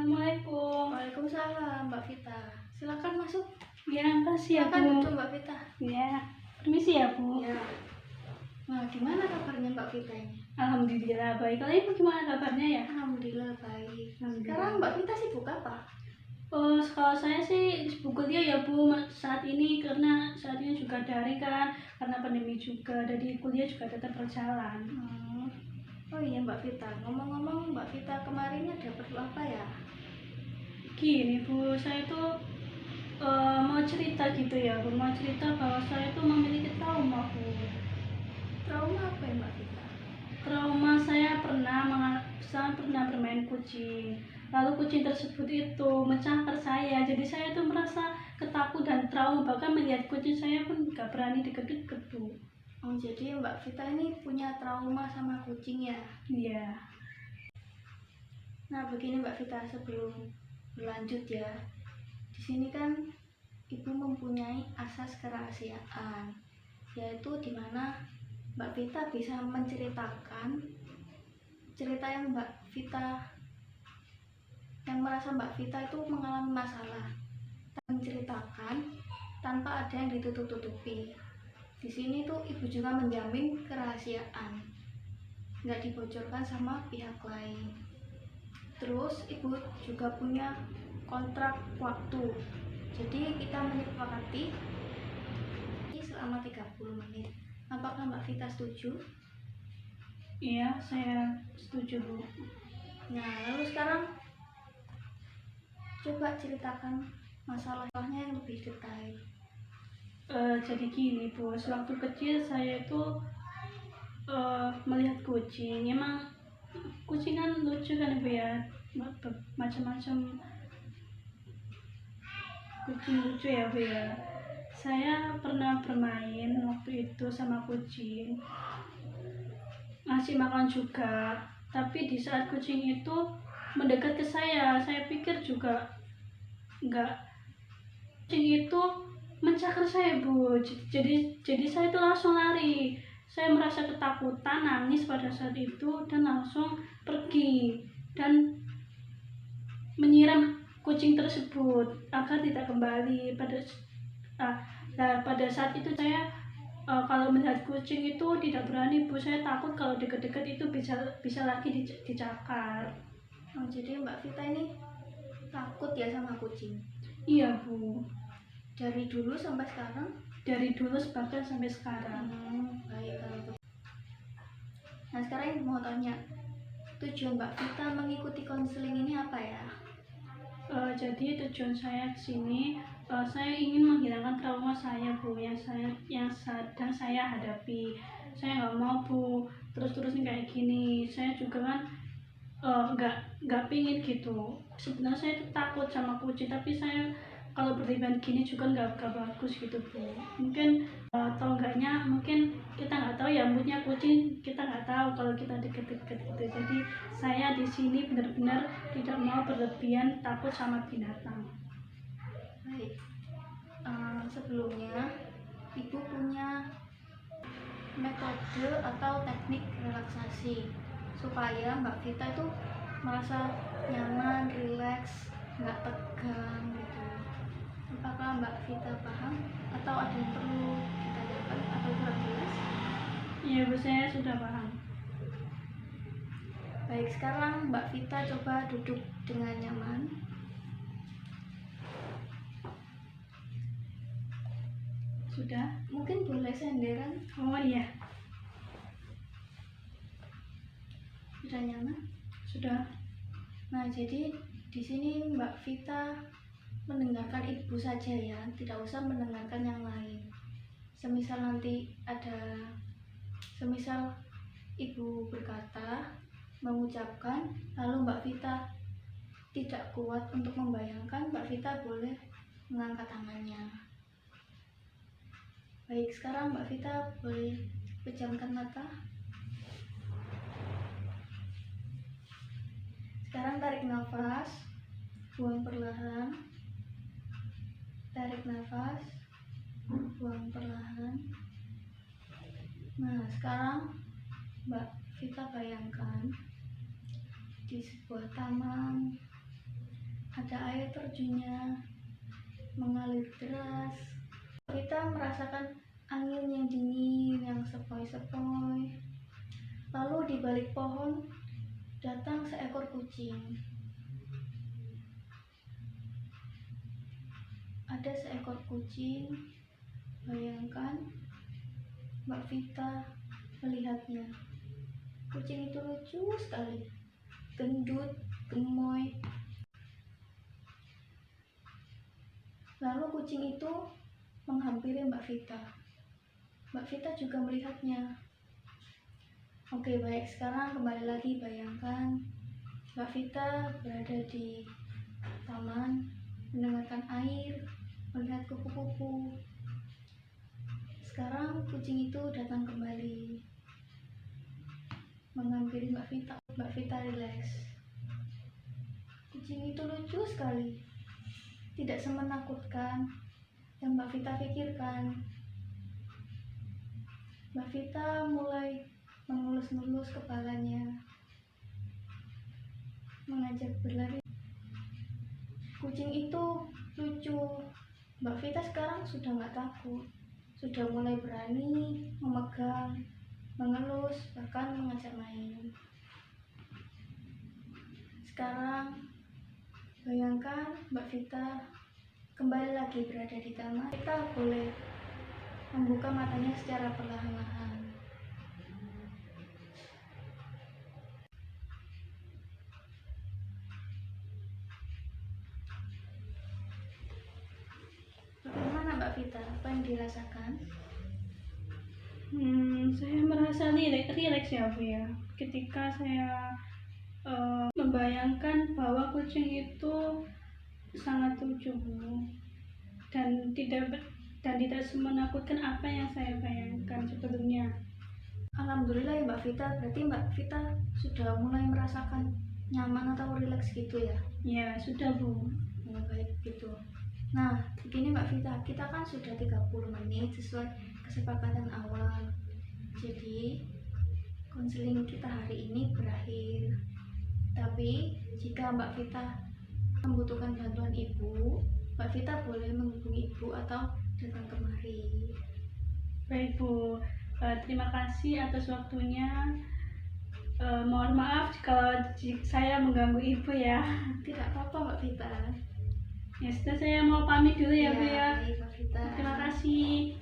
Assalamualaikum. Waalaikumsalam, Mbak Vita. Silakan masuk. Ya, makasih ya, Silakan Bu. duduk, Mbak Vita. Ya, permisi ya, Bu. Ya. Nah, gimana kabarnya Mbak Vita ini? Alhamdulillah baik. Kalau Ibu gimana kabarnya ya? Alhamdulillah baik. Alhamdulillah. Sekarang Mbak Vita sibuk apa? Oh, kalau saya sih sibuk kuliah ya, Bu. Saat ini karena saat ini juga daring kan, karena pandemi juga. Jadi kuliah juga tetap berjalan. Oh iya Mbak Vita, ngomong-ngomong Mbak Vita kemarin ada perlu apa ya? Gini, Bu, saya tuh mau cerita gitu ya, Bu. Mau cerita bahwa saya tuh memiliki trauma, Bu. Trauma apa ya Mbak Vita? Trauma saya pernah bermain kucing. Lalu kucing tersebut itu mencakar saya. Jadi saya tuh merasa ketakutan dan trauma. Bahkan melihat kucing saya pun gak berani deket-deket, Bu. Oh, jadi Mbak Vita ini punya trauma sama kucing ya? Iya. Nah, begini Mbak Vita, sebelum berlanjut ya. Di sini kan Ibu mempunyai asas kerahasiaan, yaitu dimana Mbak Vita bisa menceritakan cerita yang merasa Mbak Vita itu mengalami masalah, menceritakan tanpa ada yang ditutup-tutupi. Di sini tuh Ibu juga menjamin kerahasiaan, nggak dibocorkan sama pihak lain. Terus Ibu juga punya kontrak waktu, jadi kita menyepakati selama 30 menit. Apakah Mbak Vita setuju? Iya, saya setuju, Bu. Nah, lalu sekarang coba ceritakan masalahnya yang lebih detail. Jadi gini, Bu. Sewaktu kecil saya itu melihat kucing. Emang kucing kan lucu kan, Bu ya. Macam-macam kucing lucu ya, Bu ya. Saya pernah bermain waktu itu sama kucing, ngasih makan juga. Tapi di saat kucing itu mendekat ke saya pikir juga enggak. Kucing itu mencakar saya, Bu. Jadi saya itu langsung lari. Saya merasa ketakutan, nangis pada saat itu dan langsung pergi dan menyiram kucing tersebut agar tidak kembali. Pada saat itu saya kalau melihat kucing itu tidak berani, Bu. Saya takut kalau dekat-dekat itu bisa lagi dicakar. Oh, jadi Mbak Vita ini takut ya sama kucing? Iya, Bu. Dari dulu sampai sekarang? Dari dulu bahkan sampai sekarang. Baik kalau begitu. Nah, sekarang mau tanya, tujuan Mbak Vita mengikuti konseling ini apa ya? Jadi tujuan saya ke sini, saya ingin menghilangkan trauma saya, Bu, yang sedang saya hadapi. Saya nggak mau, Bu, terus-terusan kayak gini. Saya juga kan nggak pingin gitu. Sebenarnya saya itu takut sama kucing, tapi saya kalau berlebihan gini juga nggak bagus gitu, Bu. Mungkin atau enggaknya mungkin kita nggak tahu ya, moodnya kucing kita nggak tahu kalau kita deket-deket gitu. Jadi saya di sini benar-benar tidak mau berlebihan takut sama binatang. Baik. Sebelumnya Ibu punya metode atau teknik relaksasi supaya Mbak Vita itu merasa nyaman, rileks, nggak tegang gitu. Apakah Mbak Vita paham atau ada yang perlu ditanyakan atau kurang jelas? Iya, Bu, saya sudah paham. Baik, sekarang Mbak Vita coba duduk dengan nyaman. Sudah? Mungkin boleh senderan. Oh iya, Sudah nyaman? sudah. Nah, jadi di sini Mbak Vita mendengarkan Ibu saja ya, tidak usah mendengarkan yang lain. Semisal Ibu berkata, mengucapkan, lalu Mbak Vita tidak kuat untuk membayangkan, Mbak Vita boleh mengangkat tangannya. Baik, sekarang Mbak Vita boleh pejamkan mata. Sekarang tarik nafas, buang perlahan. Tarik nafas, buang perlahan. Nah, sekarang Mbak Vita bayangkan di sebuah taman ada air terjunnya mengalir deras. Kita merasakan angin yang dingin, yang sepoi-sepoi. Lalu di balik pohon datang seekor kucing. Ada seekor kucing, bayangkan Mbak Vita melihatnya. Kucing itu lucu sekali, gendut, gemoy. Lalu kucing itu menghampiri Mbak Vita. Mbak Vita juga melihatnya. Oke, baik, sekarang kembali lagi, bayangkan Mbak Vita berada di taman, mendengarkan air, melihat kupu-kupu. Sekarang kucing itu datang kembali, menghampiri Mbak Vita. Mbak Vita rileks. Kucing itu lucu sekali, tidak semenakutkan yang Mbak Vita pikirkan. Mbak Vita mulai mengelus-ngelus kepalanya, mengajak berlari. Kucing itu lucu. Mbak Vita sekarang sudah nggak takut, sudah mulai berani memegang, mengelus, bahkan mengajak main. Sekarang bayangkan Mbak Vita kembali lagi berada di taman. Kita boleh membuka matanya secara perlahan-lahan. Bagaimana Mbak Vita? Apa yang dirasakan? Saya merasa rileks ya Bu ya, ketika saya membayangkan bahwa kucing itu sangat lucu Bu, dan tidak semenakutkan apa yang saya bayangkan sebelumnya. Alhamdulillah ya Mbak Vita, berarti Mbak Vita sudah mulai merasakan nyaman atau rileks gitu ya? Ya sudah Bu. Oh, baik gitu. Nah, begini Mbak Vita, kita kan sudah 30 menit sesuai kesepakatan awal. Jadi, konseling kita hari ini berakhir. Tapi, jika Mbak Vita membutuhkan bantuan Ibu, Mbak Vita boleh menghubungi Ibu atau datang kemari. Baik Bu, terima kasih atas waktunya. Mohon maaf kalau saya mengganggu Ibu ya. Tidak apa-apa Mbak Vita. Ya sudah, saya mau pamit dulu ya Bu ya. Baik Mbak Vita. Terima kasih.